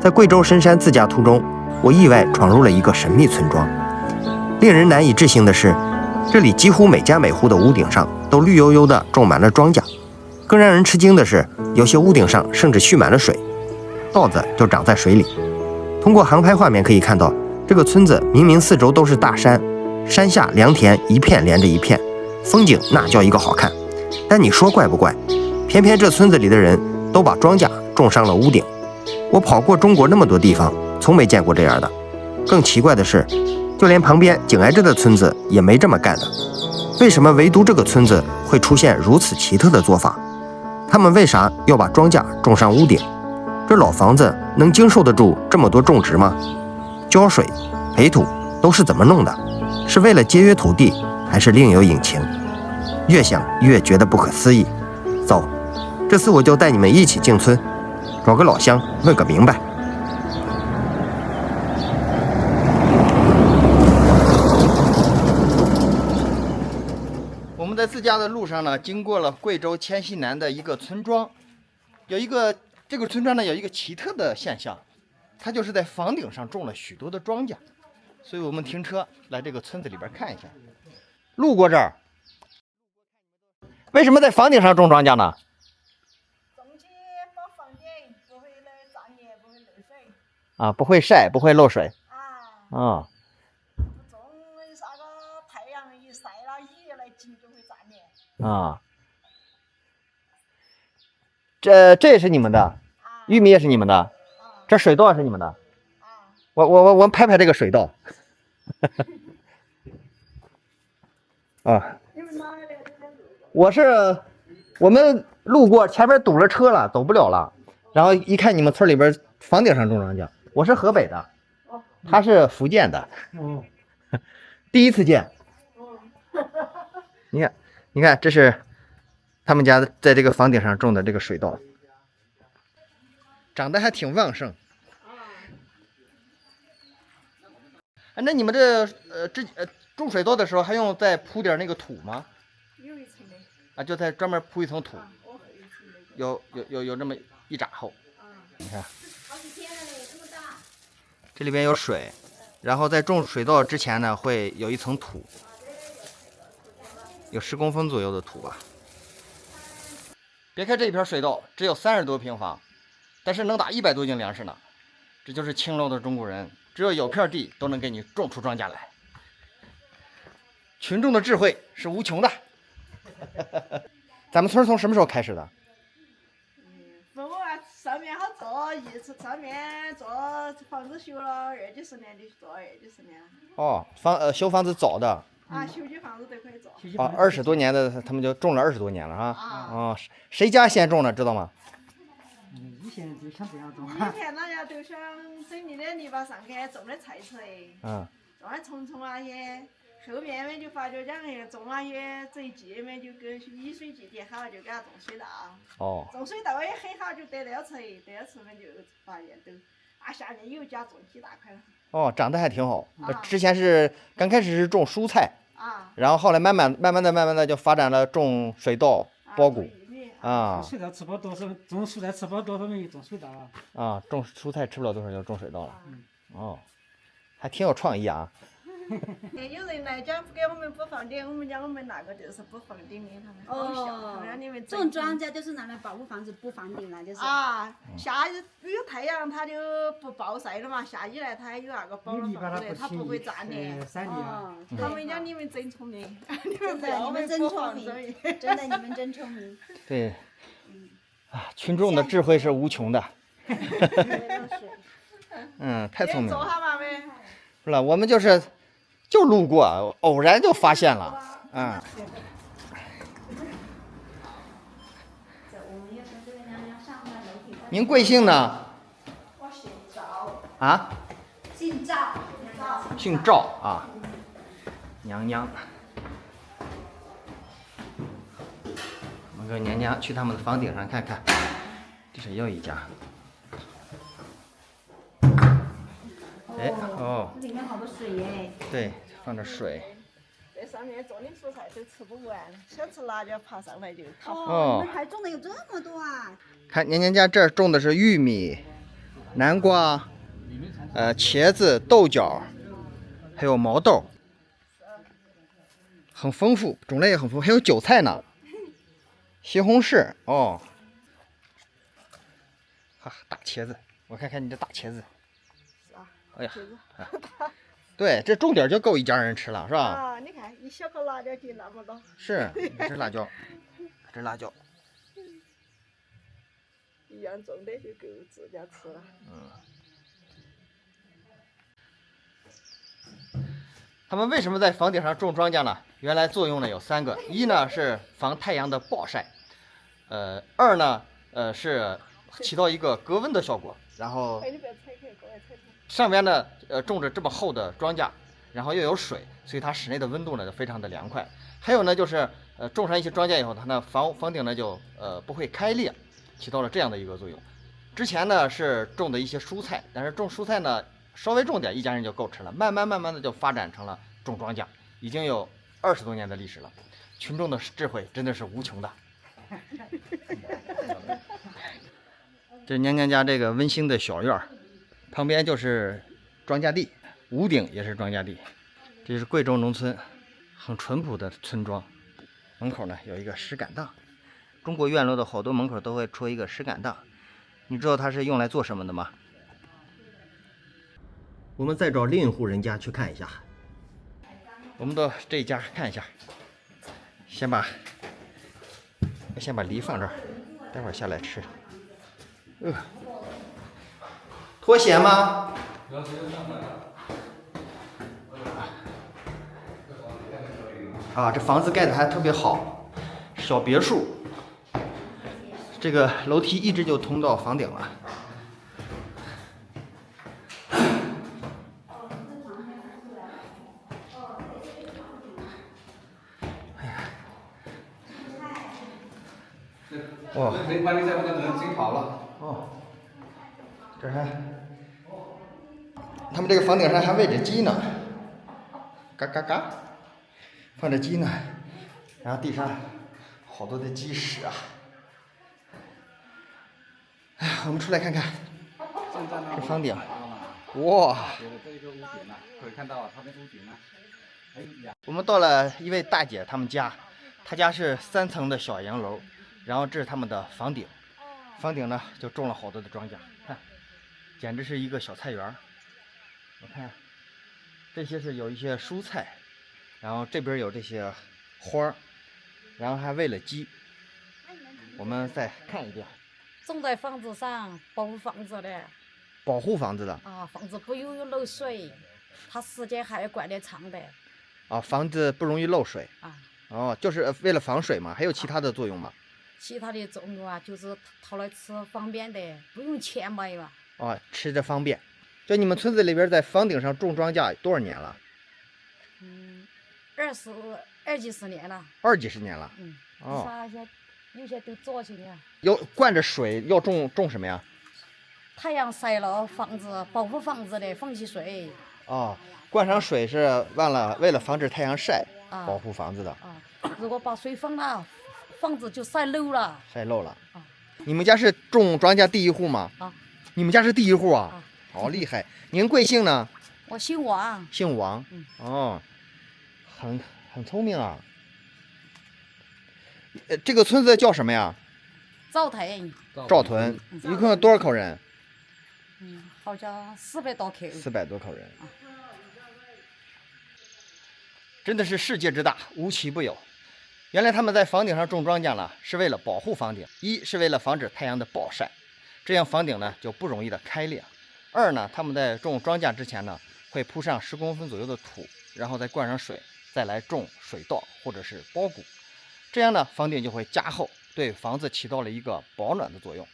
在贵州深山自驾途中，我意外闯入了一个神秘村庄。令人难以置信的是，这里几乎每家每户的屋顶上都绿油油地种满了庄稼。更让人吃惊的是，有些屋顶上甚至蓄满了水，稻子就长在水里。通过航拍画面可以看到，这个村子明明四周都是大山，山下良田一片连着一片，风景那叫一个好看。但你说怪不怪？偏偏这村子里的人都把庄稼种上了屋顶。我跑过中国那么多地方，从没见过这样的。更奇怪的是，就连旁边紧挨着的村子也没这么干的。为什么唯独这个村子会出现如此奇特的做法？他们为啥要把庄稼种上屋顶？这老房子能经受得住这么多种植吗？浇水、培土都是怎么弄的？是为了节约土地，还是另有隐情？越想越觉得不可思议。走，这次我就带你们一起进村，找个老乡问个明白。我们在自驾的路上呢，经过了贵州黔西南的一个村庄，这个村庄呢有一个奇特的现象，它就是在房顶上种了许多的庄稼，所以我们停车来这个村子里边看一下。路过这儿，为什么在房顶上种庄稼呢？种起保房顶，不会来沾叶，不会漏水。啊，不会晒，不会漏水。啊。啊，种啥个太阳一晒了，雨来挤就会沾叶。啊，这也是你们的，啊。玉米也是你们的，啊。这水稻也是你们的。啊。我拍拍这个水稻。啊，你们哪来的？我们路过前面堵了车了，走不了了。然后一看你们村里边房顶上种庄稼，我是河北的，他是福建的。第一次见。你看，这是他们家在这个房顶上种的这个水稻，长得还挺旺盛。那你们种水稻的时候还用再铺点那个土吗？有一层的。啊，就再专门铺一层土。我会一层的。有这么一拃厚。你看，好几天了嘞，这么大。这里边有水，然后在种水稻之前呢，会有一层土，有10公分左右的土吧。别看这一片水稻只有30多平方，但是能打100多斤粮食呢。这就是勤劳的中国人，只要有片地都能给你种出庄稼来。群众的智慧是无穷的。咱们村从什么时候开始的？不啊，上面好做，上面做房子修了20几年，就做20几年了。哦，修房子早的。啊，修起房子都可以做。啊，20多年的，他们就种了20多年了啊。啊。哦，谁家先种的，知道吗？以前就想这样种。以前大家都想整泥的泥巴上去种的菜穗，种的虫虫那些。后面嘛就发觉讲种那些这一季嘛就跟雨水季节好，就给它种水稻。哦。种水稻也很好，就得了吃，嘛就发现都下面有家种几大块了。哦，长得还挺好。之前是刚开始是种蔬菜，然后后来慢慢的就发展了种水稻、苞谷。水稻吃不多少，种蔬菜吃不多少嘛，就种水稻。啊，种蔬菜吃不了多少就种水稻了。哦，还挺有创意啊。有人来讲给我们补房顶，我们讲我们那个就是补房顶的，他们好笑，让你们种庄稼就是拿来保护房子、补房顶了，就是。下雨有太阳它就不暴晒了嘛，下雨来它还有那个保了房子，它不会沾黏。他们讲你们真聪明，真的你们真聪明，真的你们真聪明。对，群众的智慧是无穷的。太聪明了。做下嘛呗。是了，我们就路过，偶然就发现了。您贵姓呢？我姓赵。啊？姓赵。姓赵啊。娘娘。我们跟娘娘去他们的房顶上看看，这是又一家。这里面好多水耶。对，放点水。这上面种的蔬菜都吃不完，想吃辣椒爬上来就烤。你们还种的有这么多啊？看娘娘家这儿种的是玉米，南瓜、茄子、豆角，还有毛豆，很丰富，种类也很丰富，还有韭菜呢，西红柿哦，哈，大茄子，我看看你这大茄子，哎呀，对，这种点就够一家人吃了，是吧？啊，你看一小颗辣椒就那么多。是，这辣椒，这辣椒。一样种的就够自家吃了。他们为什么在房顶上种庄稼呢？原来作用呢有3个，一呢是防太阳的暴晒，二呢是起到一个隔温的效果，然后上边呢种着这么厚的庄稼，然后又有水，所以它室内的温度呢就非常的凉快。还有呢就是种上一些庄稼以后，它呢房顶呢就不会开裂，起到了这样的一个作用。之前呢是种的一些蔬菜，但是种蔬菜呢稍微种点一家人就够吃了，慢慢的就发展成了种庄稼，已经有20多年的历史了。群众的智慧真的是无穷的。这是娘娘家这个温馨的小院，旁边就是庄稼地，屋顶也是庄稼地。这是贵州农村很淳朴的村庄，门口呢有一个石敢当。中国院落的好多门口都会戳一个石敢当，你知道它是用来做什么的吗？我们再找另一户人家去看一下。我们到这一家看一下，先把梨放这儿，待会儿下来吃。拖鞋吗？啊，这房子盖的还特别好，小别墅。这个楼梯一直就通到房顶了。哇！没把你在我这能蒸好了。哦，这还，他们这个房顶上还喂着鸡呢，嘎嘎嘎，放着鸡呢，然后地上好多的鸡屎啊。哎，我们出来看看，这房顶，哇！这个屋顶呢，可以看到它的屋顶呢。我们到了一位大姐他们家，她家是3层的小洋楼。然后这是他们的房顶，房顶呢就种了好多的庄稼，看，简直是一个小菜园。我看这些是有一些蔬菜，然后这边有这些花儿，然后还喂了鸡。我们再看一遍，种在房子上，保护房子的。保护房子的啊，房子不容易漏水，它时间还要管得长的。啊，房子不容易漏水啊。哦，就是为了防水嘛？还有其他的作用吗？其他的作用啊，就是讨来吃方便的，不用钱买嘛。哦，吃着方便。就你们村子里边在房顶上种庄稼多少年了二几十年了。20几年了。哦。有些都早些年。要灌着水，要种什么呀？太阳晒了房子，保护房子的，放起水。哦，灌上水是为了防止太阳晒，保护房子的。啊，如果把水放了，房子就晒漏了。晒漏了。啊，你们家是种庄稼第一户吗？啊，你们家是第一户啊？好厉害！您贵姓呢？我姓王。姓王。哦，很聪明啊。这个村子叫什么呀？赵屯。赵屯，一共有多少口人？好像400多口。400多口人。真的是世界之大，无奇不有。原来他们在房顶上种庄稼了，是为了保护房顶，一是为了防止太阳的暴晒，这样房顶呢就不容易的开裂。二呢，他们在种庄稼之前呢，会铺上10公分左右的土，然后再灌上水，再来种水稻或者是苞谷，这样呢房顶就会加厚，对房子起到了一个保暖的作用，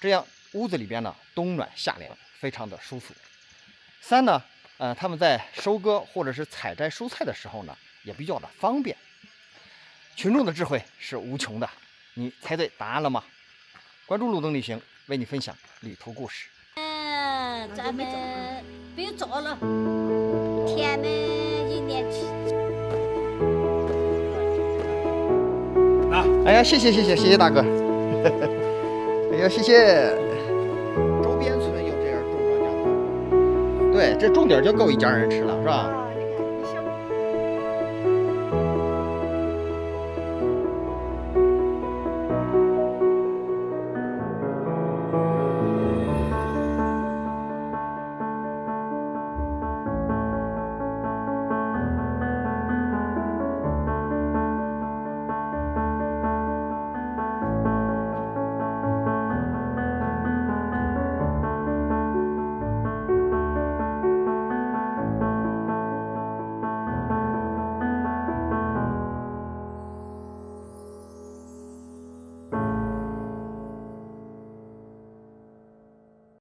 这样屋子里边呢冬暖夏凉，非常的舒服。三呢，他们在收割或者是采摘蔬菜的时候呢，也比较的方便。群众的智慧是无穷的，你猜对答案了吗？关注路灯旅行，为你分享旅途故事。咱们不用做了，田们1年去。哎呀，谢谢大哥。哎呀，谢谢。周边村有这样这种点就够一家人吃了，是吧？